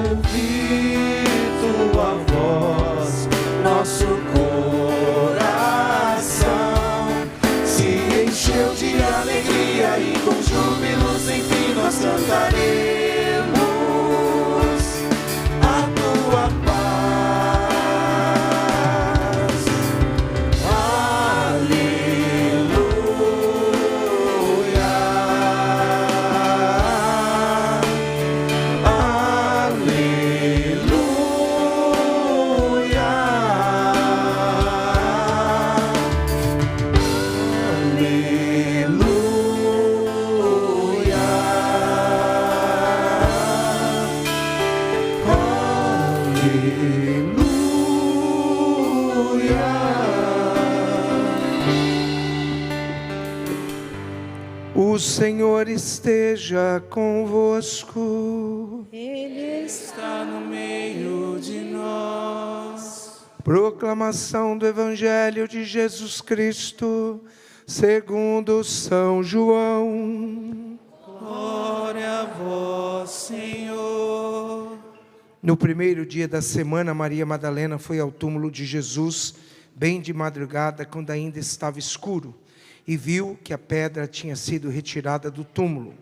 ouvir tua voz, nosso coração se encheu de alegria e com júbilos enfim nós cantaremos a tua paz. Aleluia, aleluia, O Senhor esteja convosco. Ele está no meio de nós. Proclamação do Evangelho de Jesus Cristo, segundo São João. Glória a vós, Senhor. No primeiro dia da semana, Maria Madalena foi ao túmulo de Jesus, bem de madrugada, quando ainda estava escuro, e viu que a pedra tinha sido retirada do túmulo.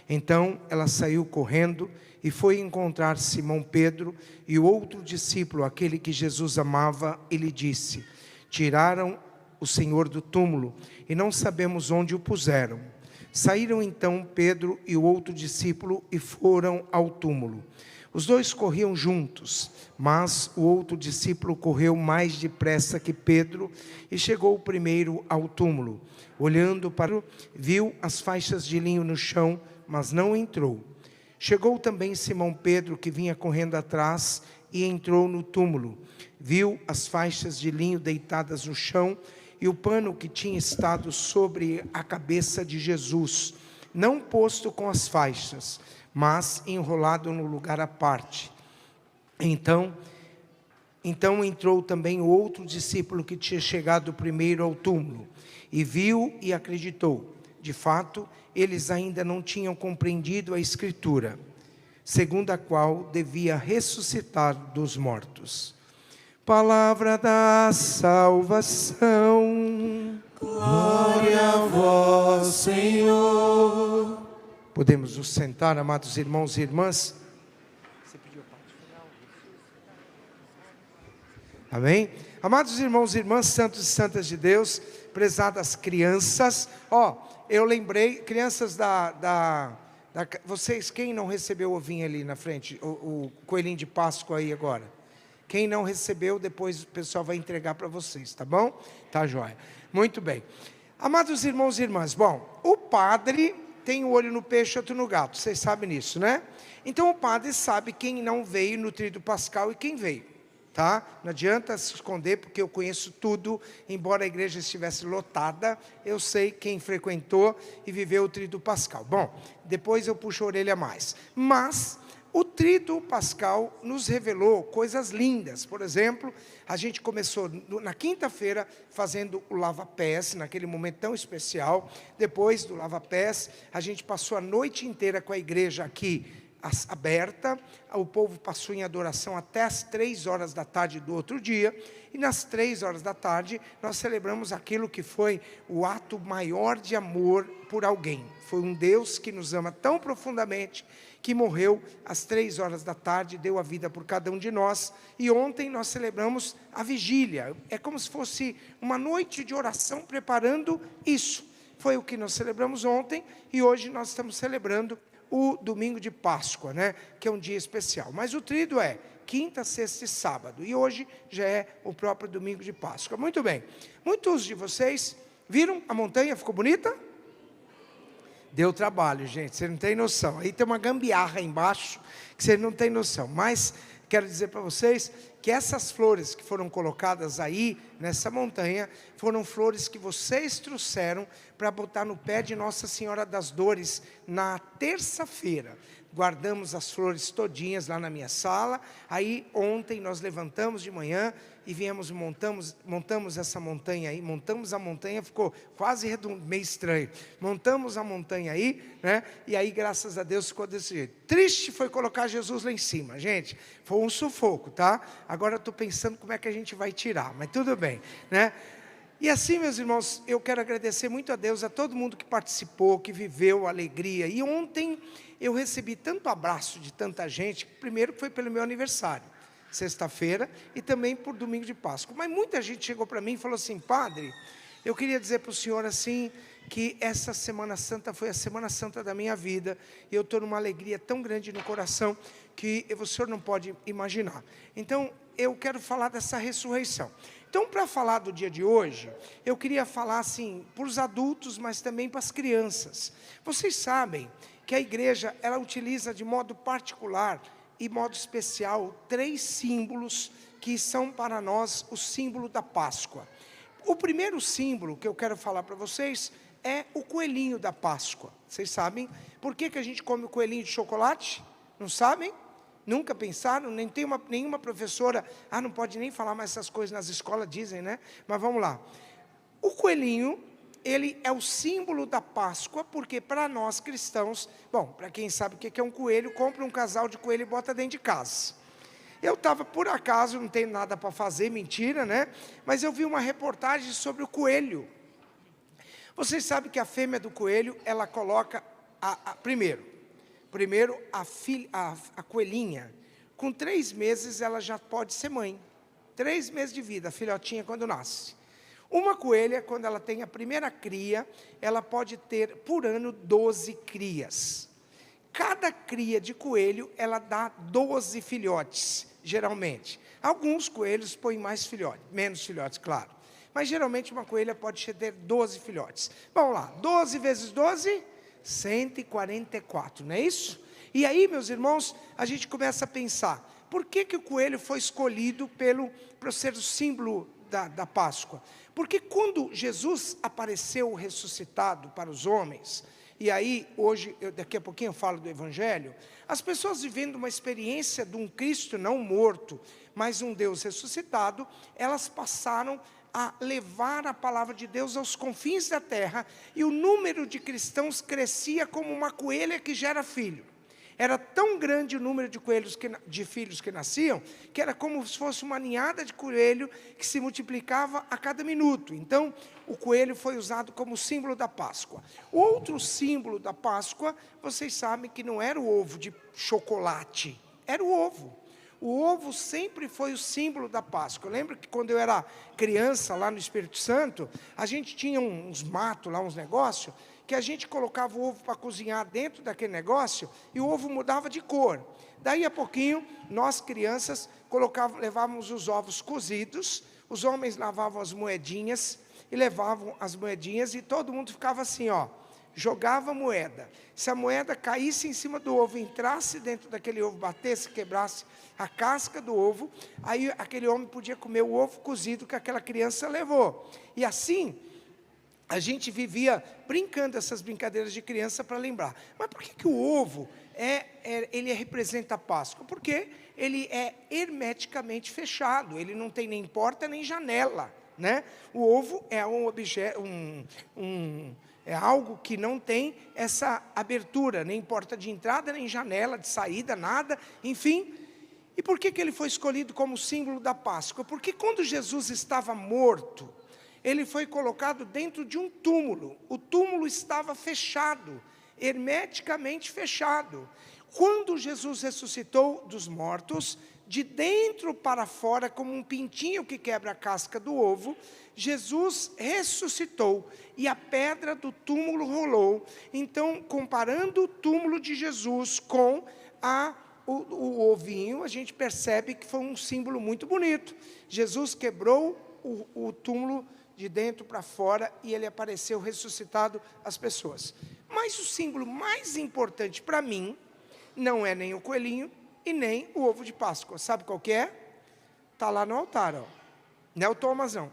Então ela saiu correndo e foi encontrar Simão Pedro e o outro discípulo, aquele que Jesus amava, e lhe disse: tiraram o Senhor do túmulo e não sabemos onde o puseram. Saíram então Pedro e o outro discípulo e foram ao túmulo. Os dois corriam juntos, mas o outro discípulo correu mais depressa que Pedro e chegou primeiro ao túmulo. Olhando para viu as faixas de linho no chão, mas não entrou. Chegou também Simão Pedro, que vinha correndo atrás, e entrou no túmulo. Viu as faixas de linho deitadas no chão e o pano que tinha estado sobre a cabeça de Jesus, não posto com as faixas, mas enrolado no lugar à parte. Então entrou também o outro discípulo que tinha chegado primeiro ao túmulo, e viu e acreditou. De fato, eles ainda não tinham compreendido a Escritura, segundo a qual devia ressuscitar dos mortos. Palavra da salvação. Glória a vós, Senhor. Podemos nos sentar, amados irmãos e irmãs? Você pediu a parte final? Amém? Amados irmãos e irmãs, santos e santas de Deus, prezadas crianças, eu lembrei, crianças vocês, quem não recebeu o ovinho ali na frente, o coelhinho de Páscoa aí agora? Quem não recebeu, depois o pessoal vai entregar para vocês, tá bom? Tá joia. Muito bem. Amados irmãos e irmãs, o padre tem um olho no peixe e outro no gato, vocês sabem disso, né? Então o padre sabe quem não veio no tríduo pascal e quem veio, tá? Não adianta se esconder, porque eu conheço tudo, embora a igreja estivesse lotada, eu sei quem frequentou e viveu o tríduo pascal. Depois eu puxo a orelha mais. Mas o tríduo pascal nos revelou coisas lindas. Por exemplo, a gente começou na quinta-feira fazendo o lava-pés, naquele momento tão especial. Depois do lava-pés, a gente passou a noite inteira com a igreja aqui aberta. O povo passou em adoração até as 3 horas da tarde do outro dia. E nas 3 horas da tarde, nós celebramos aquilo que foi o ato maior de amor por alguém. Foi um Deus que nos ama tão profundamente, que morreu às 3 horas da tarde, deu a vida por cada um de nós. E ontem nós celebramos a vigília. É como se fosse uma noite de oração preparando isso. Foi o que nós celebramos ontem, e hoje nós estamos celebrando o domingo de Páscoa, né? Que é um dia especial. Mas o tríduo é quinta, sexta e sábado. E hoje já é o próprio domingo de Páscoa. Muito bem. Muitos de vocês viram a montanha? Ficou bonita? Deu trabalho, gente, você não tem noção. Aí tem uma gambiarra embaixo, que você não tem noção. Mas quero dizer para vocês que essas flores que foram colocadas aí, nessa montanha, foram flores que vocês trouxeram para botar no pé de Nossa Senhora das Dores na terça-feira. Guardamos as flores todinhas lá na minha sala. Aí ontem nós levantamos de manhã e viemos, montamos essa montanha aí. Montamos a montanha, ficou quase redondo, meio estranho. Montamos a montanha aí, né? E aí, graças a Deus, ficou desse jeito. Triste foi colocar Jesus lá em cima, gente. Foi um sufoco, tá? Agora eu estou pensando como é que a gente vai tirar, mas tudo bem, né? E assim, meus irmãos, eu quero agradecer muito a Deus, a todo mundo que participou, que viveu a alegria. E ontem eu recebi tanto abraço de tanta gente, primeiro foi pelo meu aniversário, sexta-feira, e também por domingo de Páscoa. Mas muita gente chegou para mim e falou assim: padre, eu queria dizer para o senhor assim, que essa Semana Santa foi a Semana Santa da minha vida, e eu estou numa alegria tão grande no coração, que o senhor não pode imaginar. Então, eu quero falar dessa ressurreição. Então, para falar do dia de hoje, eu queria falar assim, para os adultos, mas também para as crianças. Vocês sabem que a igreja, ela utiliza de modo particular e modo especial 3 símbolos que são para nós o símbolo da Páscoa. O primeiro símbolo que eu quero falar para vocês é o coelhinho da Páscoa. Vocês sabem por que a gente come o coelhinho de chocolate? Não sabem? Nunca pensaram? Nem tem nenhuma professora, não pode nem falar mais essas coisas nas escolas, dizem, né? Mas vamos lá. O coelhinho, ele é o símbolo da Páscoa, porque para nós cristãos, bom, para quem sabe o que é um coelho, compra um casal de coelho e bota dentro de casa. Eu estava, por acaso, não tenho nada para fazer, mentira, né? Mas eu vi uma reportagem sobre o coelho. Vocês sabem que a fêmea do coelho, ela coloca, primeiro a coelhinha, com 3 meses ela já pode ser mãe. 3 meses de vida, a filhotinha quando nasce. Uma coelha, quando ela tem a primeira cria, ela pode ter por ano 12 crias. Cada cria de coelho, ela dá 12 filhotes, geralmente. Alguns coelhos põem mais filhotes, menos filhotes, claro. Mas geralmente uma coelha pode ter 12 filhotes. Vamos lá, 12 vezes 12, 144, não é isso? E aí, meus irmãos, a gente começa a pensar, por que o coelho foi escolhido para ser o símbolo da Páscoa? Porque quando Jesus apareceu ressuscitado para os homens, e aí, hoje, daqui a pouquinho eu falo do Evangelho, as pessoas vivendo uma experiência de um Cristo não morto, mas um Deus ressuscitado, elas passaram a levar a palavra de Deus aos confins da terra, e o número de cristãos crescia como uma coelha que gera filho. Era tão grande o número de filhos que nasciam, que era como se fosse uma ninhada de coelho que se multiplicava a cada minuto. Então, o coelho foi usado como símbolo da Páscoa. Outro símbolo da Páscoa, vocês sabem que não era o ovo de chocolate, era o ovo. O ovo sempre foi o símbolo da Páscoa. Eu lembro que quando eu era criança, lá no Espírito Santo, a gente tinha uns matos lá, uns negócios, que a gente colocava o ovo para cozinhar dentro daquele negócio, e o ovo mudava de cor. Daí a pouquinho, nós crianças levávamos os ovos cozidos, os homens lavavam as moedinhas, e levavam as moedinhas, e todo mundo ficava assim, ó, jogava moeda. Se a moeda caísse em cima do ovo, entrasse dentro daquele ovo, batesse, quebrasse a casca do ovo, aí aquele homem podia comer o ovo cozido que aquela criança levou. E assim, a gente vivia brincando essas brincadeiras de criança para lembrar. Mas por que o ovo ele representa a Páscoa? Porque ele é hermeticamente fechado, ele não tem nem porta nem janela, né? O ovo é um objeto, é algo que não tem essa abertura, nem porta de entrada, nem janela de saída, nada, enfim. E por que ele foi escolhido como símbolo da Páscoa? Porque quando Jesus estava morto, ele foi colocado dentro de um túmulo. O túmulo estava fechado, hermeticamente fechado. Quando Jesus ressuscitou dos mortos, de dentro para fora, como um pintinho que quebra a casca do ovo, Jesus ressuscitou e a pedra do túmulo rolou. Então, comparando o túmulo de Jesus com o ovinho, a gente percebe que foi um símbolo muito bonito. Jesus quebrou o túmulo de dentro para fora e ele apareceu ressuscitado às pessoas. Mas o símbolo mais importante para mim não é nem o coelhinho e nem o ovo de Páscoa. Sabe qual que é? está lá no altar, ó. Não é o Thomas, não.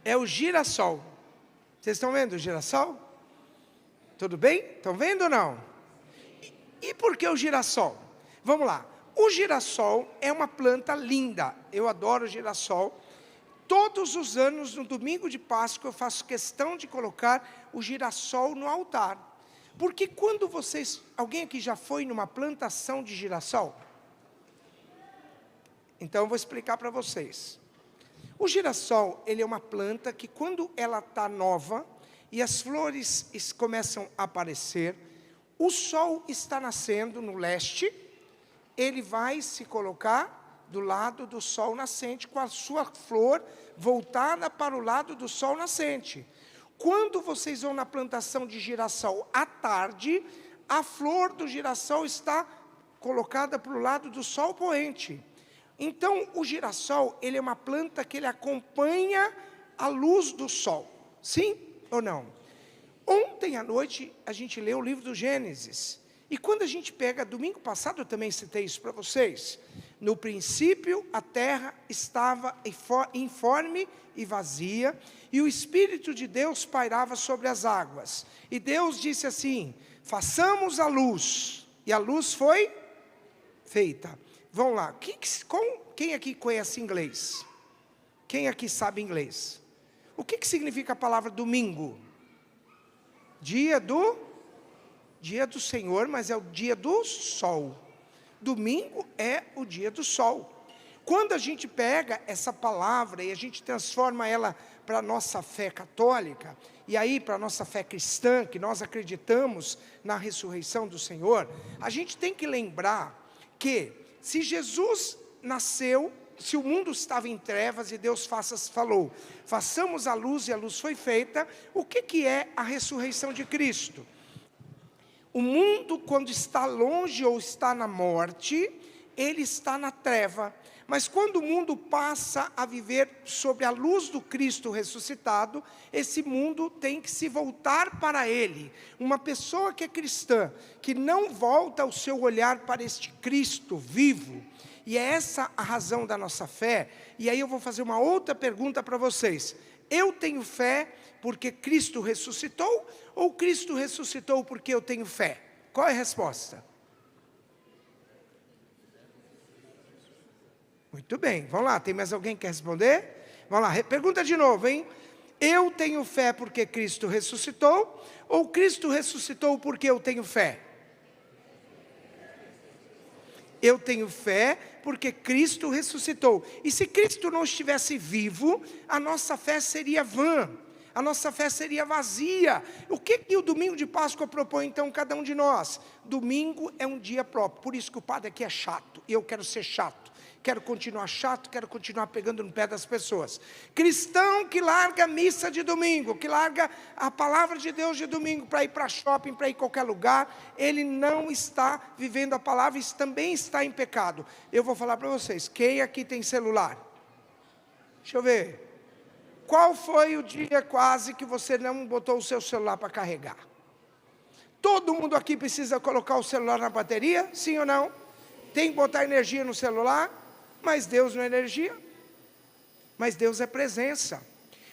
É o girassol. Vocês estão vendo o girassol? Tudo bem? Estão vendo ou não? E por que o girassol? Vamos lá. O girassol é uma planta linda. Eu adoro girassol. Todos os anos, no domingo de Páscoa, eu faço questão de colocar o girassol no altar. Porque quando alguém aqui já foi numa plantação de girassol? Então eu vou explicar para vocês. O girassol, ele é uma planta que quando ela está nova e as flores começam a aparecer, o sol está nascendo no leste, ele vai se colocar do lado do sol nascente com a sua flor voltada para o lado do sol nascente. Quando vocês vão na plantação de girassol à tarde, a flor do girassol está colocada para o lado do sol poente. Então, o girassol, ele é uma planta que ele acompanha a luz do sol. Sim ou não? Ontem à noite, a gente leu o livro do Gênesis. E quando a gente pega, domingo passado eu também citei isso para vocês. No princípio, a terra estava informe e vazia, e o Espírito de Deus pairava sobre as águas. E Deus disse assim, façamos a luz. E a luz foi feita. Vamos lá, quem aqui conhece inglês? Quem aqui sabe inglês? O que significa a palavra domingo? Dia do Senhor, mas é o dia do sol. Domingo é o dia do sol. Quando a gente pega essa palavra e a gente transforma ela para a nossa fé católica, e aí para a nossa fé cristã, que nós acreditamos na ressurreição do Senhor, a gente tem que lembrar que se Jesus nasceu, se o mundo estava em trevas e Deus falou, façamos a luz e a luz foi feita, o que é a ressurreição de Cristo? O mundo, quando está longe ou está na morte, ele está na treva. Mas quando o mundo passa a viver sob a luz do Cristo ressuscitado, esse mundo tem que se voltar para Ele. Uma pessoa que é cristã, que não volta o seu olhar para este Cristo vivo, e é essa a razão da nossa fé. E aí eu vou fazer uma outra pergunta para vocês. Eu tenho fé porque Cristo ressuscitou, ou Cristo ressuscitou porque eu tenho fé? Qual é a resposta? Muito bem, vamos lá, tem mais alguém que quer responder? Vamos lá, pergunta de novo, hein? Eu tenho fé porque Cristo ressuscitou, ou Cristo ressuscitou porque eu tenho fé? Eu tenho fé porque Cristo ressuscitou. E se Cristo não estivesse vivo, a nossa fé seria vã, a nossa fé seria vazia. O que o domingo de Páscoa propõe então cada um de nós? Domingo é um dia próprio, por isso que o padre aqui é chato, e eu quero ser chato. Quero continuar chato, quero continuar pegando no pé das pessoas. Cristão que larga a missa de domingo, que larga a palavra de Deus de domingo para ir para shopping, para ir em qualquer lugar, ele não está vivendo a palavra, isso também está em pecado. Eu vou falar para vocês, quem aqui tem celular? Deixa eu ver. Qual foi o dia quase que você não botou o seu celular para carregar? Todo mundo aqui precisa colocar o celular na bateria, sim ou não? Tem que botar energia no celular? Mas Deus não é energia, mas Deus é presença.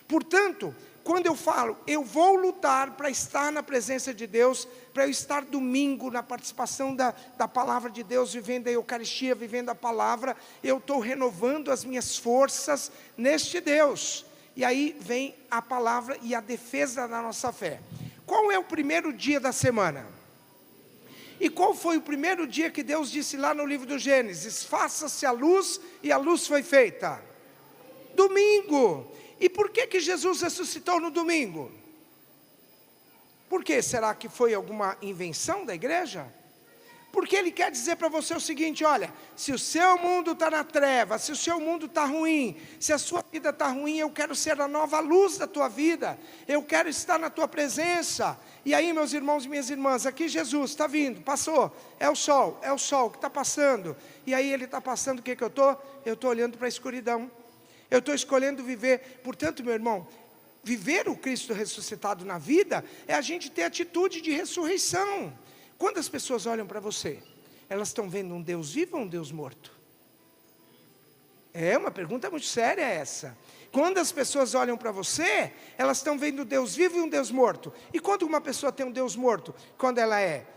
Portanto, quando eu falo, eu vou lutar para estar na presença de Deus, para eu estar domingo na participação da palavra de Deus, vivendo a Eucaristia, vivendo a palavra, eu estou renovando as minhas forças neste Deus. E aí vem a palavra e a defesa da nossa fé. Qual é o primeiro dia da semana? E qual foi o primeiro dia que Deus disse lá no livro do Gênesis? Faça-se a luz, e a luz foi feita. Domingo. E por que Jesus ressuscitou no domingo? Por quê? Será que foi alguma invenção da igreja? Porque Ele quer dizer para você o seguinte, olha, se o seu mundo está na treva, se o seu mundo está ruim, se a sua vida está ruim, eu quero ser a nova luz da tua vida, eu quero estar na tua presença. E aí, meus irmãos e minhas irmãs, aqui Jesus está vindo, passou, é o sol que está passando. E aí Ele está passando, o que eu estou? Eu estou olhando para a escuridão, eu estou escolhendo viver. Portanto, meu irmão, viver o Cristo ressuscitado na vida, é a gente ter atitude de ressurreição. Quando as pessoas olham para você, elas estão vendo um Deus vivo ou um Deus morto? É uma pergunta muito séria essa. Quando as pessoas olham para você, elas estão vendo um Deus vivo e um Deus morto. E quando uma pessoa tem um Deus morto? Quando ela é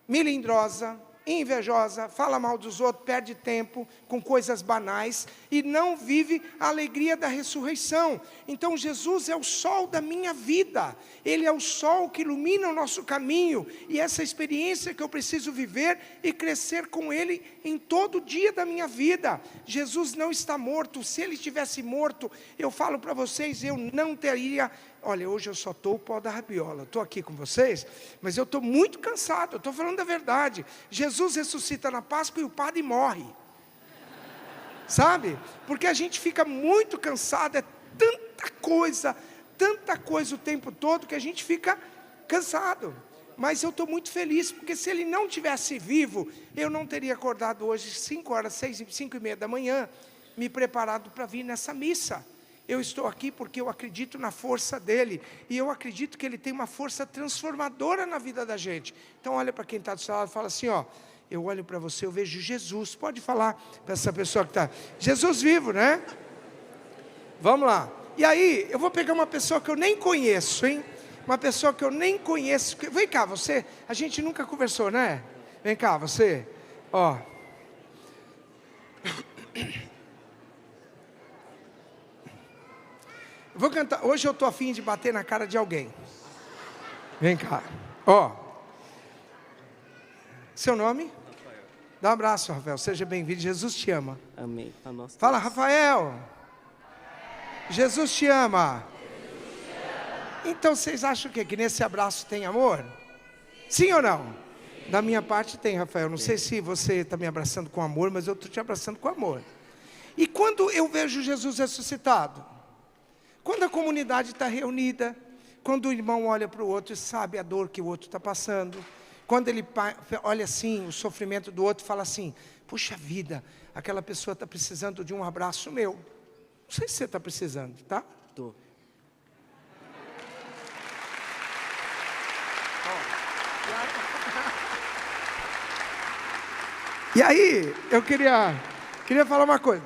melindrosa, invejosa, fala mal dos outros, perde tempo com coisas banais e não vive a alegria da ressurreição. Então Jesus é o sol da minha vida, Ele é o sol que ilumina o nosso caminho, e essa experiência que eu preciso viver e crescer com Ele em todo dia da minha vida. Jesus não está morto. Se Ele estivesse morto, eu falo para vocês, eu não teria... Olha, hoje eu só estou o pó da rabiola, estou aqui com vocês, mas eu estou muito cansado, eu estou falando a verdade. Jesus ressuscita na Páscoa e o padre morre, sabe? Porque a gente fica muito cansado, é tanta coisa o tempo todo, que a gente fica cansado. Mas eu estou muito feliz, porque se ele não tivesse vivo, eu não teria acordado hoje 5h30 da manhã, me preparado para vir nessa missa. Eu estou aqui porque eu acredito na força dele, e eu acredito que ele tem uma força transformadora na vida da gente. Então olha para quem está do seu lado e fala assim, ó, eu olho para você, eu vejo Jesus. Pode falar para essa pessoa que está, Jesus vivo, né? Vamos lá. E aí, eu vou pegar uma pessoa que eu nem conheço, hein? Uma pessoa que eu nem conheço. Vem cá, você, a gente nunca conversou, né? Vem cá, você, ó. Vou cantar. Hoje eu estou a fim de bater na cara de alguém. Vem cá. Ó. Seu nome? Rafael. Dá um abraço, Rafael. Seja bem-vindo. Jesus te ama. Amém. A nossa Fala, Rafael. Jesus te ama. Então vocês acham o quê? Que nesse abraço tem amor? Sim ou não? Da minha parte tem, Rafael. Não sei se você está me abraçando com amor, mas eu estou te abraçando com amor. E quando eu vejo Jesus ressuscitado? Quando a comunidade está reunida, quando o irmão olha para o outro e sabe a dor que o outro está passando, quando ele olha assim, o sofrimento do outro e fala assim, puxa vida, aquela pessoa está precisando de um abraço meu. Não sei se você está precisando, tá? Tô. E aí, eu queria falar uma coisa.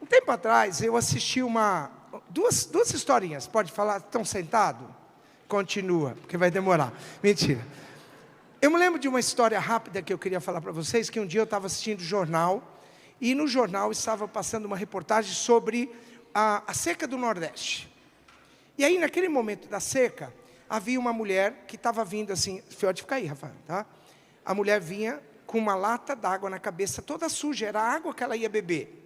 Um tempo atrás, eu assisti duas historinhas. Pode falar? Estão sentados? Continua, porque vai demorar. Mentira. Eu me lembro de uma história rápida que eu queria falar para vocês, que um dia eu estava assistindo o jornal, e no jornal estava passando uma reportagem sobre a seca do Nordeste. E aí, naquele momento da seca, havia uma mulher que estava vindo assim, pode ficar aí, Rafael, tá? A mulher vinha com uma lata d'água na cabeça, toda suja, era a água que ela ia beber.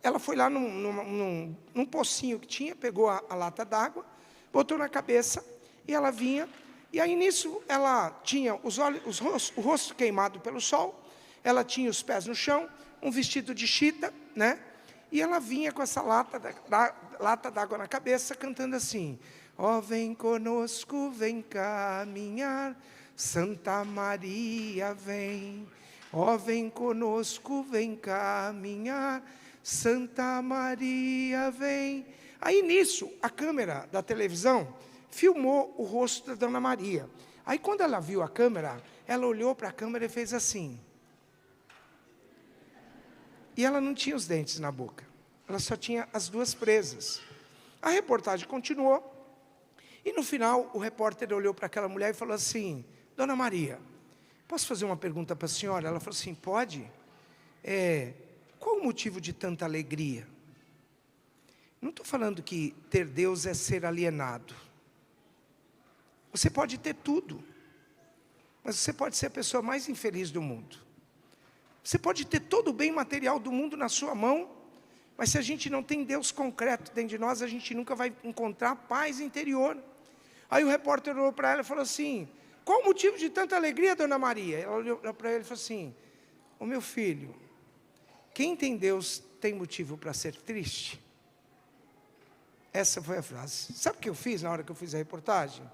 Ela foi lá num pocinho que tinha, pegou a lata d'água, botou na cabeça, e ela vinha, e aí nisso ela tinha o rosto queimado pelo sol, ela tinha os pés no chão, um vestido de chita, né? E ela vinha com essa lata d'água na cabeça, cantando assim, ó, vem conosco, vem caminhar, Santa Maria vem, ó, vem conosco, vem caminhar, Santa Maria vem. Aí nisso, a câmera da televisão filmou o rosto da Dona Maria. Aí quando ela viu a câmera, ela olhou para a câmera e fez assim. E ela não tinha os dentes na boca. Ela só tinha as duas presas. A reportagem continuou. E no final, o repórter olhou para aquela mulher e falou assim, Dona Maria, posso fazer uma pergunta para a senhora? Ela falou assim, pode. Qual o motivo de tanta alegria? Não estou falando que ter Deus é ser alienado. Você pode ter tudo, mas você pode ser a pessoa mais infeliz do mundo. Você pode ter todo o bem material do mundo na sua mão, mas se a gente não tem Deus concreto dentro de nós, a gente nunca vai encontrar paz interior. Aí o repórter olhou para ela e falou assim, qual o motivo de tanta alegria, Dona Maria? Ela olhou para ele e falou assim, ô meu filho, quem tem Deus tem motivo para ser triste? Essa foi a frase. Sabe o que eu fiz na hora que eu fiz a reportagem?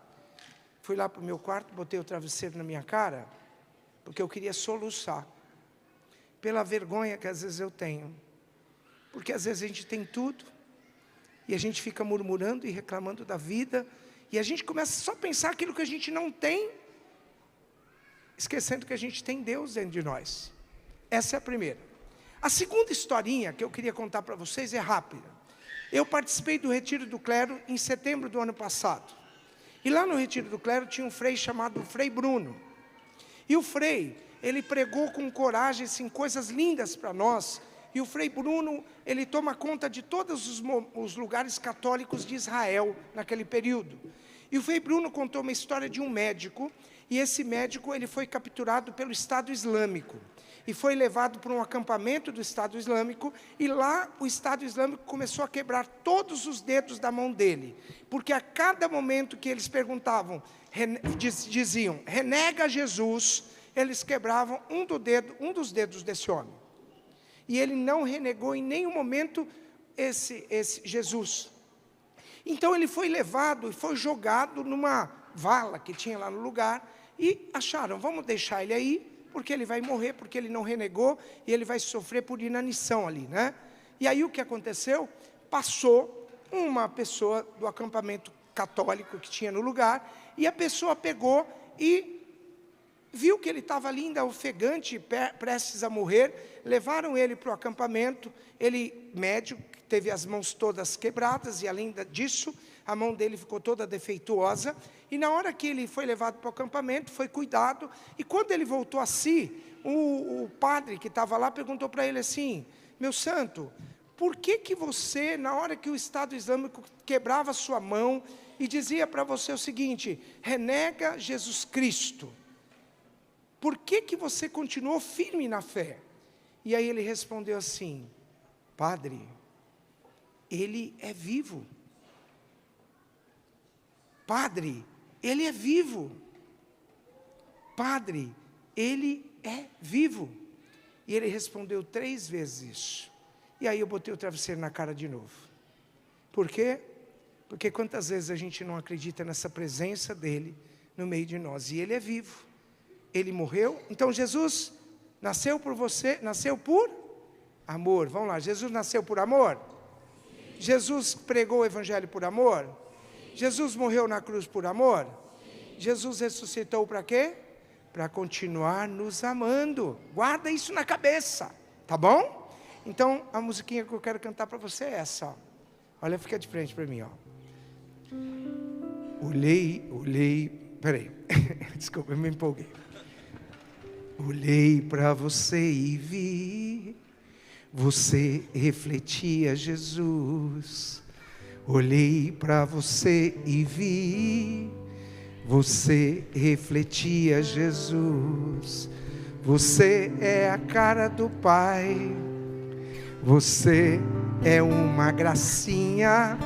Fui lá para o meu quarto, botei o travesseiro na minha cara, porque eu queria soluçar. Pela vergonha que às vezes eu tenho. Porque às vezes a gente tem tudo, e a gente fica murmurando e reclamando da vida, e a gente começa só a pensar aquilo que a gente não tem, esquecendo que a gente tem Deus dentro de nós. Essa é a primeira. A segunda historinha que eu queria contar para vocês é rápida. Eu participei do Retiro do Clero em setembro do ano passado. E lá no Retiro do Clero tinha um frei chamado Frei Bruno. E o frei, ele pregou com coragem, assim, coisas lindas para nós. E o Frei Bruno, ele toma conta de todos os lugares católicos de Israel naquele período. E o Frei Bruno contou uma história de um médico, e esse médico ele foi capturado pelo Estado Islâmico. E foi levado para um acampamento do Estado Islâmico, e lá o Estado Islâmico começou a quebrar todos os dedos da mão dele. Porque a cada momento que eles perguntavam, diziam, renega Jesus, eles quebravam um dos dedos desse homem. E ele não renegou em nenhum momento esse Jesus. Então ele foi levado e foi jogado numa vala que tinha lá no lugar, e acharam, vamos deixar ele aí, porque ele vai morrer, porque ele não renegou, e ele vai sofrer por inanição ali, né? E aí o que aconteceu? Passou uma pessoa do acampamento católico que tinha no lugar, e a pessoa pegou e viu que ele estava ali ainda ofegante, prestes a morrer, levaram ele para o acampamento, ele, médico, teve as mãos todas quebradas, e além disso, a mão dele ficou toda defeituosa, e na hora que ele foi levado para o acampamento, foi cuidado, e quando ele voltou a si, o padre que estava lá perguntou para ele assim, meu santo, por que você, na hora que o Estado Islâmico quebrava a sua mão, e dizia para você o seguinte, renega Jesus Cristo, por que você continuou firme na fé? E aí ele respondeu assim, padre, ele é vivo. Padre, ele é vivo. Padre, ele é vivo. E ele respondeu 3 vezes isso. E aí eu botei o travesseiro na cara de novo. Por quê? Porque quantas vezes a gente não acredita nessa presença dele no meio de nós. E ele é vivo. Ele morreu. Então Jesus nasceu por você, nasceu por amor. Vamos lá, Jesus nasceu por amor? Sim. Jesus pregou o evangelho por amor? Sim. Jesus morreu na cruz por amor? Sim. Jesus ressuscitou para quê? Para continuar nos amando. Guarda isso na cabeça, tá bom? Então, a musiquinha que eu quero cantar para você é essa, ó. Olha, fica de frente para mim, ó. Olhei, peraí, desculpa, eu me empolguei. Olhei para você e vi, você refletia Jesus. Olhei para você e vi, você refletia Jesus. Você é a cara do Pai, você é uma gracinha,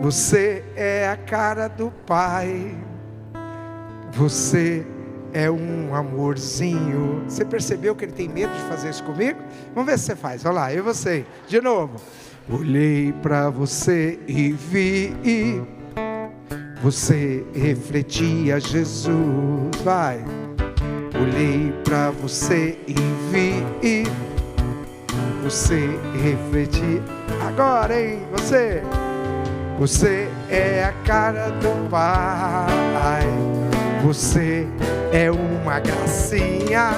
você é a cara do Pai, você é um amorzinho. Você percebeu que ele tem medo de fazer isso comigo? Vamos ver se você faz. Olha lá, eu e você. De novo. Olhei para você e vi, você refletia Jesus. Vai. Olhei para você e vi, você refletia. Agora, hein? Você é a cara do Pai. Você é uma gracinha,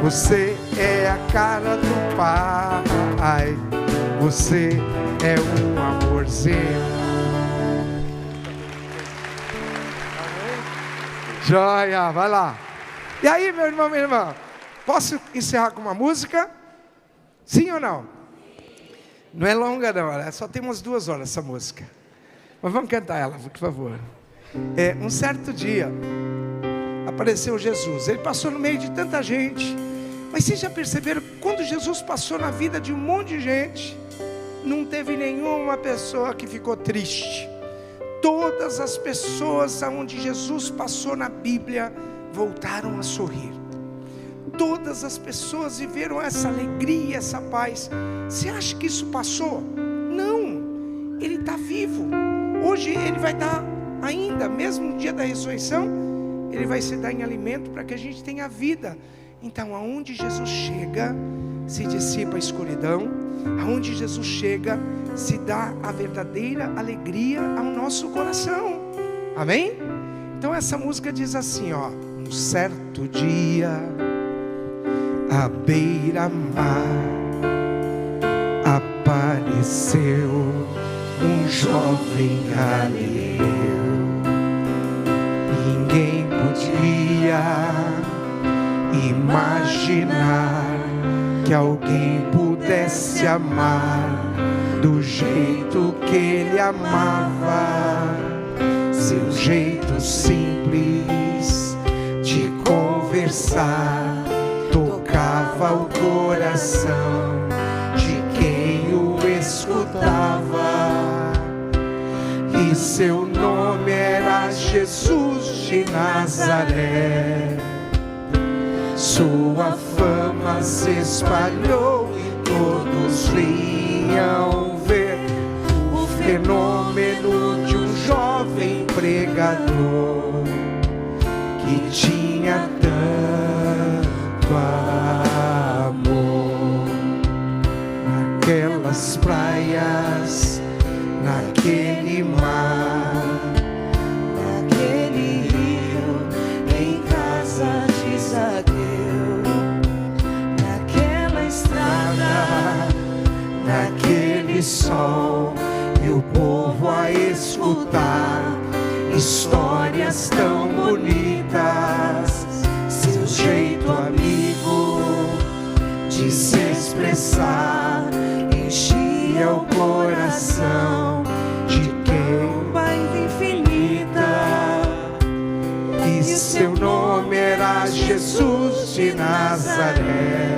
você é a cara do Pai, você é um amorzinho. Joia, vai lá. E aí, meu irmão, minha irmã, posso encerrar com uma música? Sim ou não? Não é longa não, só tem umas 2 horas essa música. Mas vamos cantar ela, por favor. Um certo dia apareceu Jesus. Ele passou no meio de tanta gente. Mas vocês já perceberam que quando Jesus passou na vida de um monte de gente, não teve nenhuma pessoa que ficou triste. Todas as pessoas aonde Jesus passou na Bíblia voltaram a sorrir. Todas as pessoas viveram essa alegria, essa paz. Você acha que isso passou? Não, ele está vivo. Hoje ele vai dar ainda, mesmo no dia da ressurreição, ele vai se dar em alimento para que a gente tenha vida. Então, aonde Jesus chega, se dissipa a escuridão. Aonde Jesus chega, se dá a verdadeira alegria ao nosso coração. Amém? Então essa música diz assim, ó. Um certo dia à beira-mar, apareceu um jovem galileu. Ninguém podia imaginar que alguém pudesse amar do jeito que ele amava. Seu jeito simples de conversar tocava o coração de quem o escutava. E seu nome era Jesus de Nazaré. Sua fama se espalhou e todos vinham ver o fenômeno de um jovem pregador que tinha tanto amor. Naquelas praias, naquele mar, naquele rio, em casa de Zaqueu, naquela estrada, naquele sol, e o povo a escutar histórias tão bonitas. Seu jeito amigo de se expressar enchia o coração de quem paz infinita. E seu nome era Jesus de Nazaré.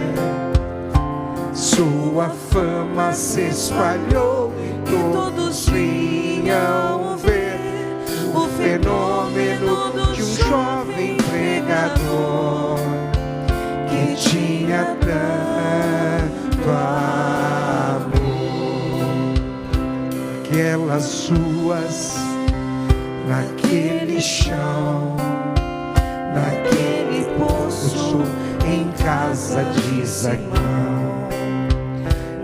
Sua fama se espalhou e todos vinham ver o fenômeno de um jovem pregador que tinha tanto amor. Naquelas ruas, naquele chão, naquele poço, em casa de Zaqueu,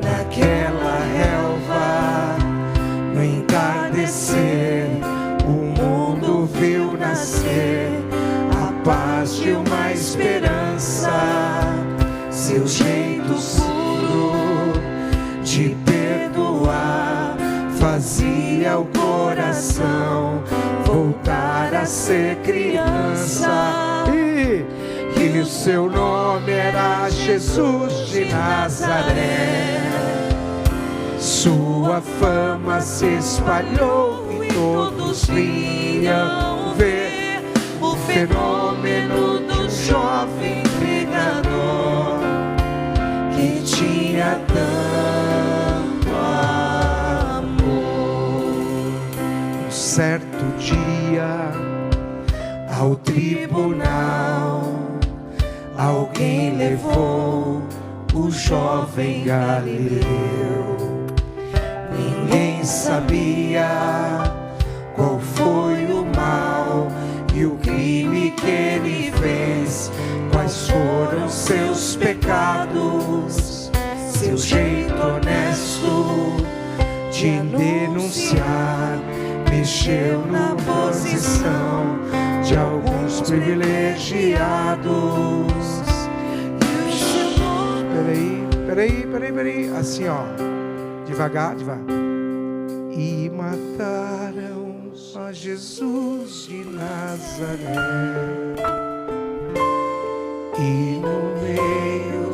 naquela relva, no entardecer, o mundo viu nascer a paz de uma esperança. Seu jeito puro de perdoar fazia o coração voltar a ser criança. E o seu nome era Jesus de Nazaré. Sua fama se espalhou e todos vinham ver o fenômeno do jovem pregador que tinha tanto amor. Um certo dia, ao tribunal, alguém levou o jovem Galileu. Ninguém sabia qual foi o mal e o crime que ele fez, quais foram seus pecados. Seu jeito honesto de denunciar mexeu na posição de alguns privilegiados. Peraí, assim ó, devagar. E mataram a Jesus de Nazaré, e no meio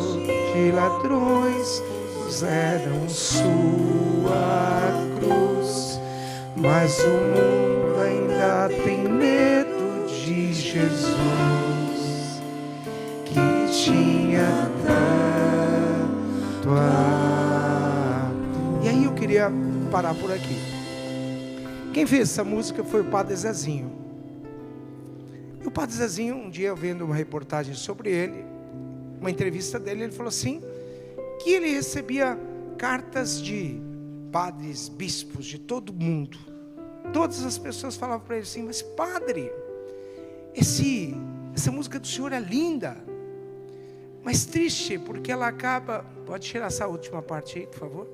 de ladrões puseram sua cruz. Mas o mundo ainda tem medo de Jesus, que tinha tanto amor. E aí eu queria parar por aqui. Quem fez essa música foi o Padre Zezinho. E o Padre Zezinho, um dia eu vendo uma reportagem sobre ele, uma entrevista dele, ele falou assim, que ele recebia cartas de padres, bispos de todo mundo. Todas as pessoas falavam para ele assim, mas padre, essa música do senhor é linda, mas triste, porque ela acaba... Pode tirar essa última parte aí, por favor?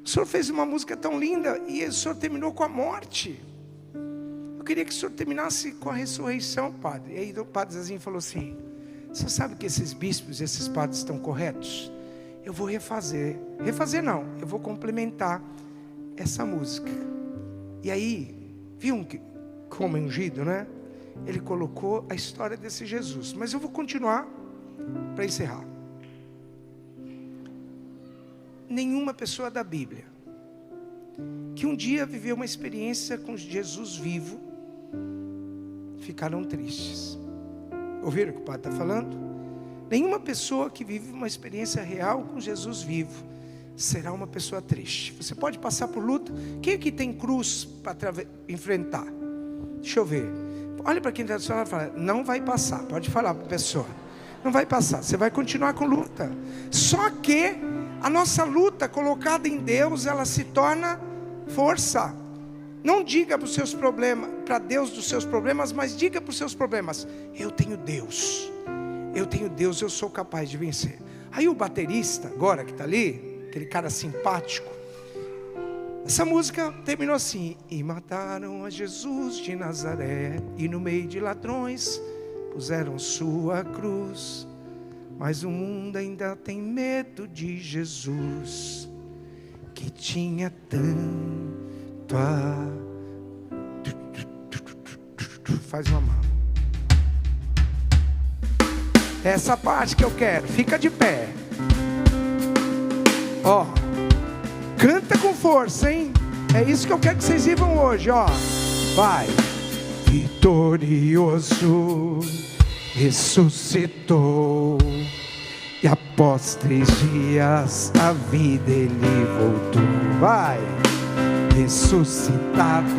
O senhor fez uma música tão linda e o senhor terminou com a morte. Eu queria que o senhor terminasse com a ressurreição, padre. E aí o Padre Zezinho falou assim, Você sabe que esses bispos e esses padres estão corretos? Eu vou refazer. Refazer não, eu vou complementar essa música. E aí, viu como é ungido, né? Ele colocou a história desse Jesus. Mas eu vou continuar para encerrar. Nenhuma pessoa da Bíblia que um dia viveu uma experiência com Jesus vivo ficaram tristes. Ouviram o que o padre está falando? Nenhuma pessoa que vive uma experiência real com Jesus vivo será uma pessoa triste. Você pode passar por luta. Quem aqui tem cruz para enfrentar? Deixa eu ver. Olha para quem está do seu lado e fala: não vai passar. Pode falar para a pessoa: não vai passar, você vai continuar com luta. Só que a nossa luta colocada em Deus, ela se torna força. Não diga para os seus problemas, para Deus dos seus problemas, mas diga para os seus problemas: eu tenho Deus. Eu tenho Deus, eu sou capaz de vencer. Aí o baterista, agora que está ali, aquele cara simpático, essa música terminou assim: e mataram a Jesus de Nazaré, e no meio de ladrões puseram sua cruz, mas o mundo ainda tem medo de Jesus, que tinha tanto a... Faz uma mão. Essa parte que eu quero, fica de pé. Ó, canta com força, hein? É isso que eu quero que vocês vivam hoje, ó. Vai. Vitorioso ressuscitou, e após 3 dias a vida ele voltou. Vai. Ressuscitado,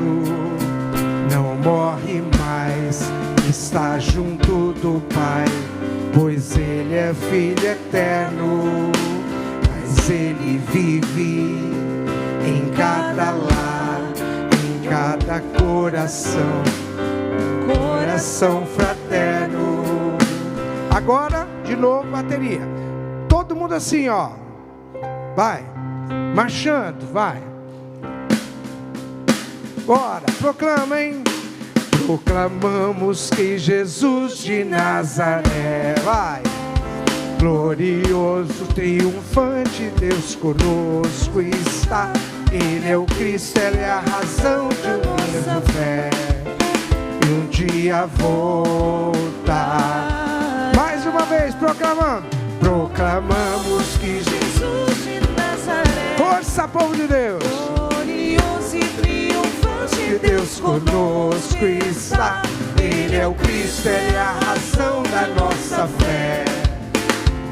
não morre mais, está junto do Pai, pois ele é Filho eterno. Mas ele vive em cada lar, em cada coração, coração fraterno. Agora, de novo, bateria. Todo mundo assim, ó. Vai, marchando, vai. Bora, proclama, hein? Proclamamos que Jesus de Nazaré, vai, glorioso, triunfante, Deus conosco está. Ele é o Cristo, Ele é a razão de nossa fé, e um dia voltar. Mais uma vez, proclamando. Proclamamos que Jesus de Nazaré, força, povo de Deus, glorioso e triunfante, que Deus conosco está. Ele é o Cristo, Ele é a razão da nossa fé,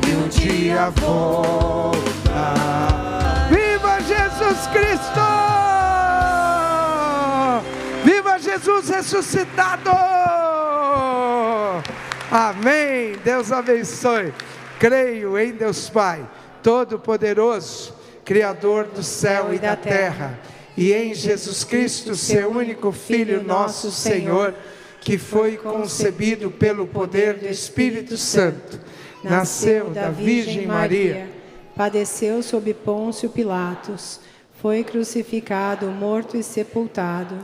e um dia voltar. Viva Jesus Cristo! Viva Jesus ressuscitado! Amém. Deus abençoe. Creio em Deus Pai Todo-Poderoso, Criador do céu e da terra, e em Jesus Cristo, seu único Filho, nosso Senhor, que foi concebido pelo poder do Espírito Santo, nasceu da Virgem Maria, padeceu sob Pôncio Pilatos, foi crucificado, morto e sepultado,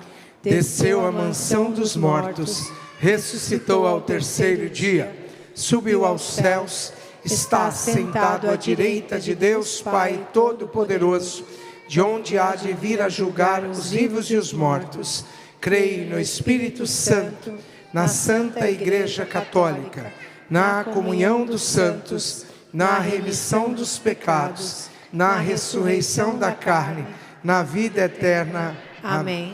desceu à mansão dos mortos, ressuscitou ao terceiro dia, subiu aos céus, está sentado à direita de Deus Pai Todo-Poderoso, de onde há de vir a julgar os vivos e os mortos. Creio no Espírito Santo, na Santa Igreja Católica, na comunhão dos santos, na remissão dos pecados, na ressurreição da carne, na vida eterna. Amém.